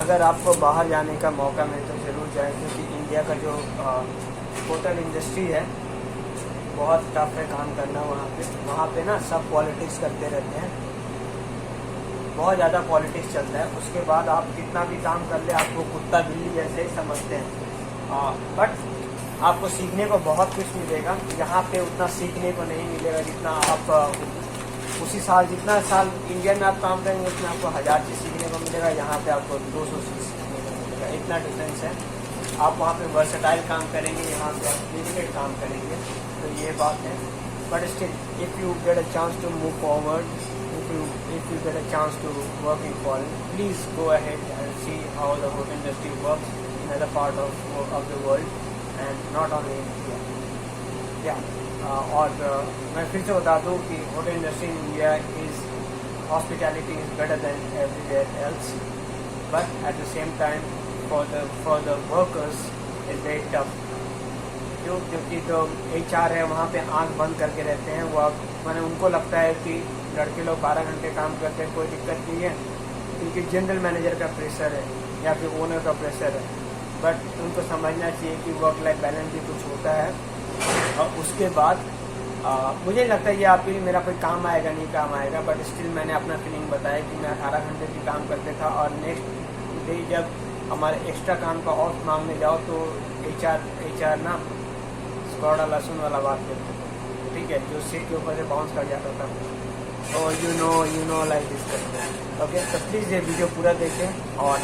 अगर आपको बाहर जाने का मौका मिले तो ज़रूर जाएं, क्योंकि इंडिया का जो होटल इंडस्ट्री है बहुत टफ है काम करना वहाँ पे ना सब पॉलिटिक्स करते रहते हैं, बहुत ज़्यादा पॉलिटिक्स चलता है। उसके बाद आप कितना भी काम कर ले आपको कुत्ता बिल्ली जैसे ही समझते हैं, बट आपको सीखने को बहुत कुछ मिलेगा। यहाँ पे उतना सीखने को नहीं मिलेगा जितना आप उसी साल जितना साल इंडिया में आप काम करेंगे उसमें आपको 1000 चीज़ सीखने को मिलेगा। यहाँ पे आपको 200 चीज़ सीखने को मिलेगा, इतना डिफरेंस है। आप वहाँ पे वर्सेटाइल काम करेंगे, यहाँ पे आप लिमिटेड काम करेंगे, तो ये बात है। But still if you get a chance to move forward, if you get a chance to work in foreign, please go ahead and see how the hotel industry works in other part of the world and not only in India. और मैं फिर से बता दूँ कि hotel industry in India is hospitality is better than everywhere else, but at the same time for the workers is very tough. क्योंकि जो HR है वहाँ पे आंख बंद करके रहते हैं, वो मैंने उनको लगता है कि लड़के लोग 12 घंटे काम करते हैं, कोई दिक्कत नहीं है, क्योंकि जनरल मैनेजर का प्रेशर है या फिर ओनर का प्रेशर है। बट उनको समझना चाहिए कि वर्क लाइफ बैलेंस भी कुछ होता है। और उसके बाद मुझे लगता है ये आप भी मेरा कोई काम आएगा नहीं काम आएगा, बट स्टिल मैंने अपना फीलिंग बताया कि मैं 18 घंटे भी काम करते था, और नेक्स्ट डे जब हमारे एक्स्ट्रा काम का ऑफ मांगने जाओ तो HR ना स्कॉडा लहसुन वाला बात करते थे, ठीक है, जो सीट के ऊपर से बाउंस कर जाता था, और यू नो लाइक दिस करते हैं। ओके, तो प्लीज़ ये वीडियो पूरा देखें, और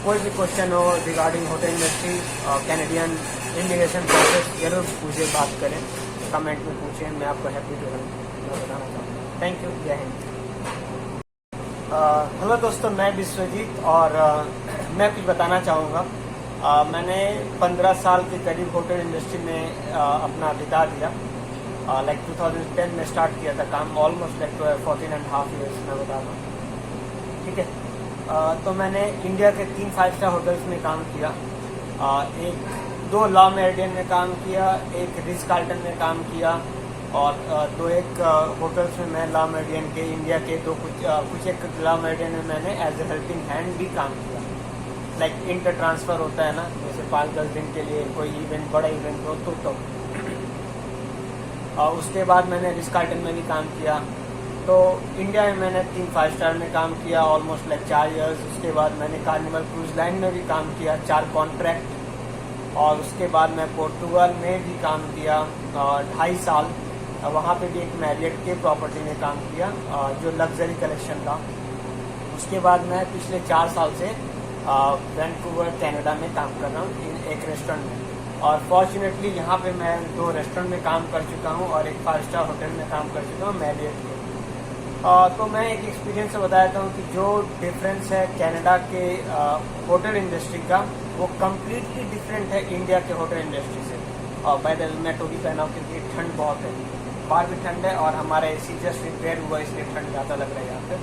कोई भी क्वेश्चन हो regarding hotel industry Canadian immigration process जरूर पूछिए, बात करें, कमेंट में पूछें, मैं आपको हैप्पी टू हेल्प मैं बताना चाहूँगा। थैंक यू, जय हिंद। हेलो दोस्तों, मैं विश्वजीत, और मैं कुछ बताना चाहूँगा। मैंने 15 साल के करीब होटल इंडस्ट्री में अपना बिता दिया। लाइक 2010 में स्टार्ट किया था काम, ऑलमोस्ट लाइक 14.5 years मैं बता रहा हूँ, ठीक है। तो मैंने इंडिया के 3 5-star होटल्स में काम किया, 2 लॉ मेरिडियन में काम किया, 1 रिच कार्ल्टन में काम किया, और 2 होटल्स में मैं लॉ मेरिडियन के इंडिया के कुछ एक लॉ मेरिडियन में मैंने एज ए हेल्पिंग हैंड भी काम किया। लाइक इंटर ट्रांसफ़र होता है ना, जैसे 5-10 दिन के लिए कोई इवेंट, बड़ा इवेंट हो तो और उसके बाद मैंने रिच कार्ल्टन में भी काम किया। तो इंडिया में मैंने 3 5-star में काम किया ऑलमोस्ट लाइक 4 years। उसके बाद मैंने कार्निवल क्रूज लाइन में भी काम किया 4 कॉन्ट्रैक्ट, और उसके बाद मैं पोर्टुगल में भी काम किया 2.5 साल। वहाँ पे भी एक मैरियट के प्रॉपर्टी में काम किया जो लग्जरी कलेक्शन था। उसके बाद मैं पिछले 4 साल से वैंकूवर कनाडा में काम कर रहा हूँ एक रेस्टोरेंट में, और फॉर्चुनेटली यहाँ पे मैं 2 रेस्टोरेंट में काम कर चुका हूँ और एक 5-star होटल में काम कर चुका हूँ मैरियट के। तो मैं एक एक्सपीरियंस से बताता हूँ कि जो डिफरेंस है कनाडा के होटल इंडस्ट्री का, वो कम्प्लीटली डिफरेंट है इंडिया के होटल इंडस्ट्री से। और बाय द वे मैं टोपी पहना हूँ क्योंकि ठंड बहुत है, बाहर भी ठंड है, और हमारा AC जस्ट रिपेयर हुआ इसलिए ठंड ज़्यादा लग रहा है यहाँ पे,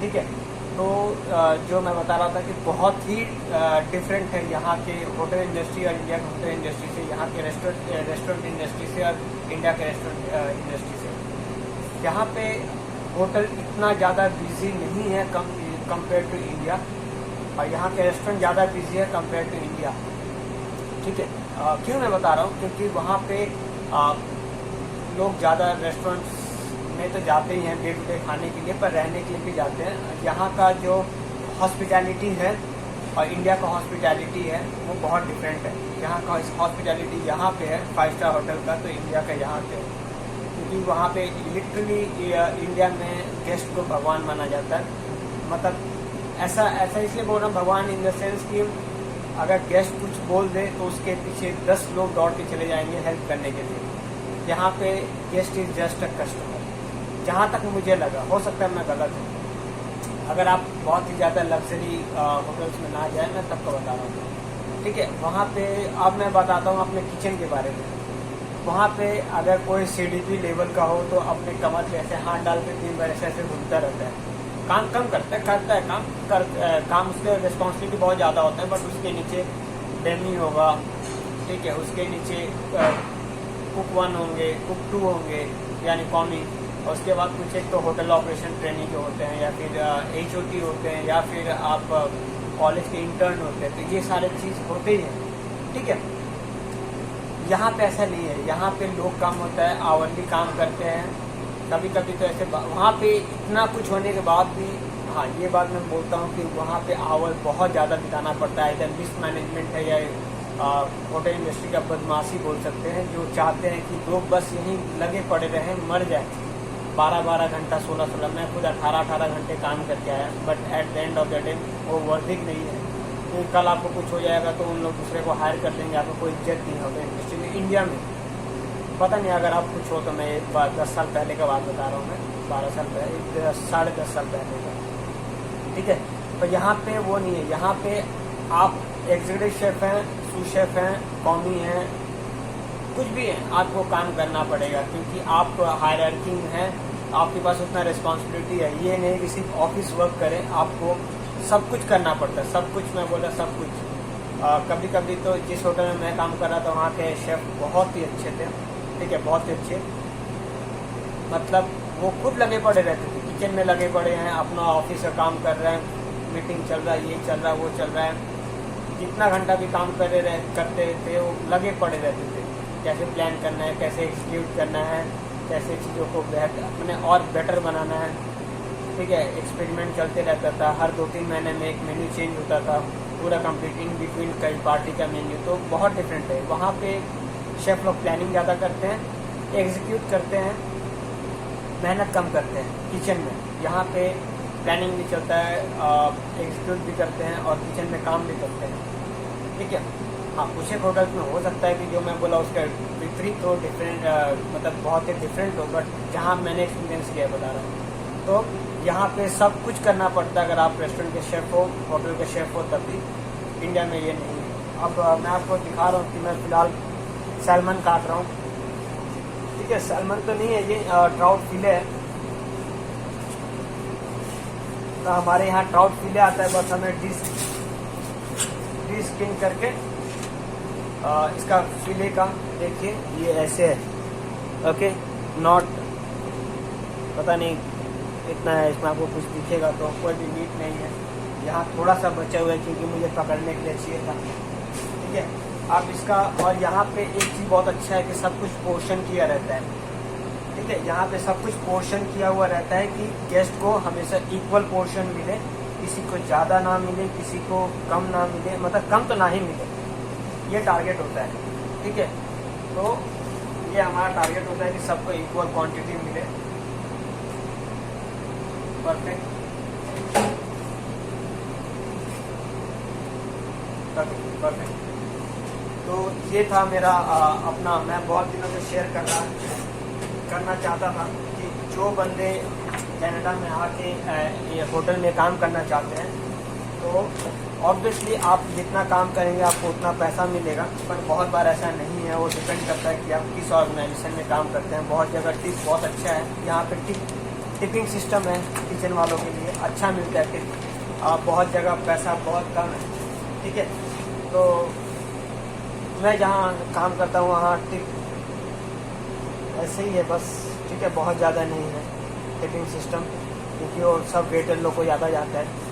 ठीक है। तो जो मैं बता रहा था कि बहुत ही डिफरेंट है यहाँ के होटल इंडस्ट्री और इंडिया के होटल इंडस्ट्री से, यहाँ के रेस्टोरेंट इंडस्ट्री से और इंडिया के रेस्टोरेंट इंडस्ट्री से। यहाँ पे होटल इतना ज़्यादा बिजी नहीं है कंपेयर टू इंडिया, और यहाँ के रेस्टोरेंट ज़्यादा बिजी है कंपेयर टू इंडिया, ठीक है। क्यों मैं बता रहा हूँ, क्योंकि वहाँ पे लोग ज़्यादा रेस्टोरेंट्स में तो जाते ही हैं डे टू डे खाने के लिए, पर रहने के लिए भी जाते हैं। यहाँ का जो हॉस्पिटैलिटी है और इंडिया का हॉस्पिटैलिटी है वो बहुत डिफरेंट है। यहाँ का हॉस्पिटैलिटी यहाँ पे है 5-star होटल का, तो इंडिया का यहाँ पे, क्योंकि वहाँ पे लिटरली इंडिया में गेस्ट को भगवान माना जाता है। मतलब ऐसा इसलिए बोल रहा हूँ भगवान इन द सेंस कि अगर गेस्ट कुछ बोल दे तो उसके पीछे 10 लोग दौड़ के चले जाएंगे हेल्प करने के लिए। यहाँ पे guest is just a customer, जहाँ तक मुझे लगा, हो सकता है मैं गलत हूँ। अगर आप बहुत ही ज़्यादा लग्जरी होटल्स में ना जाए, मैं तब को बता रहा हूँ, ठीक है। वहाँ पे अब मैं बताता हूँ अपने किचन के बारे में। वहाँ पे अगर कोई CDP लेवल का हो तो अपने कमर पे ऐसे हाथ डाल के 3 बार ऐसे घूमता रहता है, काम कम करता है काम उसके रिस्पॉन्सिबिलिटी बहुत ज़्यादा होता है, बट उसके नीचे डेमी होगा, ठीक है, उसके नीचे कुक 1 होंगे, कुक 2 होंगे यानी कॉमी, और उसके बाद कुछ एक तो होटल ऑपरेशन ट्रेनिंग के होते हैं, या फिर HOT होते हैं, या फिर आप कॉलेज के इंटर्न होते हैं, तो ये सारे चीज़ होते ही हैं, ठीक है। यहाँ पे ऐसा नहीं है, यहाँ पे लोग कम होता है, आवरली काम करते हैं। कभी कभी तो ऐसे वहाँ पे इतना कुछ होने के बाद भी, हाँ ये बात मैं बोलता हूँ कि वहाँ पे आवर बहुत ज़्यादा बिताना पड़ता है। इधर मिसमैनेजमेंट है या होटल इंडस्ट्री का बदमाशी बोल सकते हैं, जो चाहते हैं कि लोग बस यहीं लगे पड़े रहें, मर जाए। 12-12 घंटा 16-16, मैं खुद 18-18 घंटे काम करके आया, but at the end of the day वो वर्थिंग नहीं है। तो कल आपको कुछ हो जाएगा तो उन लोग दूसरे को हायर कर लेंगे, आपको कोई इज्जत नहीं होगा इंडस्ट्री में। इंडिया में पता नहीं, अगर आप कुछ हो तो मैं 10 साल पहले का बात बता रहा हूँ, मैं 12 साल पहले, 10.5 साल पहले का, ठीक है। तो यहाँ पे वो नहीं है, यहाँ पे आप एग्जीक्यूटिव शेफ हैं, सूस शेफ हैं, कॉमी हैं, कुछ भी है, आपको काम करना पड़ेगा, क्योंकि आप हायरार्की में हैं, आपके पास उतना रिस्पॉन्सिबिलिटी है। ये नहीं कि सिर्फ ऑफिस वर्क करें, आपको सब कुछ करना पड़ता है, सब कुछ, मैं बोला सब कुछ। कभी कभी तो जिस होटल में मैं काम कर रहा था वहाँ के शेफ बहुत ही अच्छे थे, ठीक है, बहुत ही अच्छे, मतलब वो खुद लगे पड़े रहते थे, किचन में लगे पड़े हैं, अपना ऑफिस का काम कर रहे हैं, मीटिंग चल रहा है, ये चल रहा है, वो चल रहा है, जितना घंटा भी काम करते थे वो लगे पड़े रहते थे। कैसे प्लान करना है, कैसे एग्जीक्यूट करना है, कैसे चीज़ों को बेहतर अपने और बेटर बनाना है, ठीक है। एक्सपेरिमेंट चलते रहता था, हर 2-3 महीने में एक मेन्यू चेंज होता था, पूरा कंप्लीट इन बिटवीन कई पार्टी का मेन्यू, तो बहुत डिफरेंट है। वहाँ पे शेफ लोग प्लानिंग ज़्यादा करते हैं, एग्जीक्यूट करते हैं, मेहनत कम करते हैं किचन में। यहाँ पे प्लानिंग भी चलता है, एग्जीक्यूट भी करते हैं और किचन में काम भी करते हैं, ठीक है। हाँ, कुछ एक होटल्स में हो सकता है कि जो मैं बोला उसका विपरीत हो, डिफरेंट, मतलब बहुत ही डिफरेंट हो, बट जहाँ मैंने एक्सपीरियंस किया बता रहा हूँ। तो यहाँ पे सब कुछ करना पड़ता है, अगर आप रेस्टोरेंट के शेफ़ हो, होटल के शेफ़ हो, तब भी। इंडिया में ये नहीं है। अब मैं आपको दिखा रहा हूँ कि मैं फ़िलहाल सैल्मन काट रहा हूँ, ठीक है। सैल्मन तो नहीं है ये, ट्राउट फिले है। तो हमारे यहाँ ट्राउट फिले आता है, बस हमें डिस्किन करके इसका फिले का देखिए ये ऐसे है, ओके, नॉट, पता नहीं इतना है, इसमें आपको कुछ दिखेगा तो कोई भी मीट नहीं है। यहाँ थोड़ा सा बचा हुआ है क्योंकि मुझे पकड़ने के लिए चाहिए था, ठीक है। आप इसका, और यहाँ पे एक चीज़ बहुत अच्छा है कि सब कुछ पोर्शन किया रहता है, ठीक है। यहाँ पे सब कुछ पोर्शन किया हुआ रहता है कि गेस्ट को हमेशा इक्वल पोर्शन मिले, किसी को ज़्यादा ना मिले, किसी को कम ना मिले, मतलब कम तो ना ही मिले, ये टारगेट होता है, ठीक है। तो ये हमारा टारगेट होता है कि सबको इक्वल क्वांटिटी मिले, परफेक्ट, परफेक्ट। तो ये था मेरा अपना, मैं बहुत दिनों से शेयर करना चाहता था कि जो बंदे कनाडा में आके ये होटल में काम करना चाहते हैं, तो ऑब्वियसली आप जितना काम करेंगे आपको उतना पैसा मिलेगा, पर बहुत बार ऐसा नहीं है। वो डिपेंड करता है कि आप किस ऑर्गेनाइजेशन में काम करते हैं। बहुत जगह टिप बहुत अच्छा है, यहाँ पे टिपिंग सिस्टम है किचन वालों के लिए, अच्छा मिलता है टिप। बहुत जगह पैसा बहुत कम है, ठीक है। तो मैं जहाँ काम करता हूँ वहाँ टिप ऐसे ही है बस, ठीक है, बहुत ज़्यादा नहीं है टिपिंग सिस्टम, क्योंकि वो सब वेटर लोग को ज़्यादा जाता है।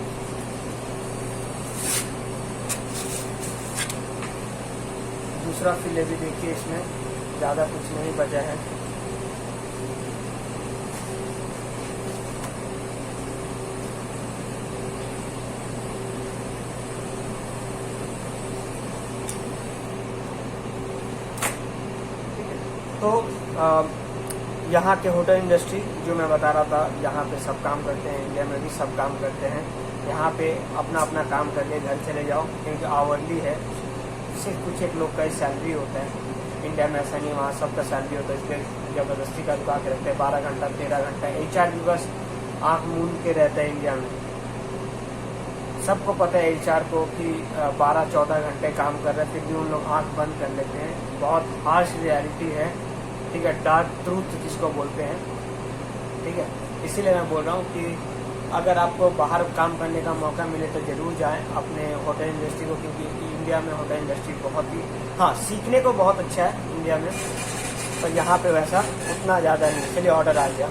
दूसरा फिले भी देखिए, इसमें ज़्यादा कुछ नहीं बचा है। तो यहाँ के होटल इंडस्ट्री जो मैं बता रहा था, यहाँ पे सब काम करते हैं, इंडिया में भी सब काम करते हैं। यहाँ पे अपना अपना काम करके घर चले जाओ, क्योंकि आवरली है, सिर्फ कुछ एक लोग का ही सैलरी होता है। इंडिया में ऐसा नहीं, वहाँ सबका सैलरी होता है, इसलिए ज़बरदस्ती का रुका के रखते हैं 12 घंटा 13 घंटा। HR भी बस आँख मूंद के रहता है इंडिया में। सबको पता है HR को कि 12-14 घंटे काम कर रहे हैं, फिर भी उन लोग आँख बंद कर लेते हैं। बहुत हार्श रियलिटी है, ठीक है, डार्क ट्रूथ जिसको बोलते हैं, ठीक है। इसीलिए मैं बोल रहा हूँ कि अगर आपको बाहर काम करने का मौका मिले तो ज़रूर जाएं अपने होटल इंडस्ट्री को, क्योंकि इंडिया में होटल इंडस्ट्री बहुत ही, हाँ, सीखने को बहुत अच्छा है इंडिया में, पर यहाँ पे वैसा उतना ज़्यादा नहीं। चलिए ऑर्डर आ गया।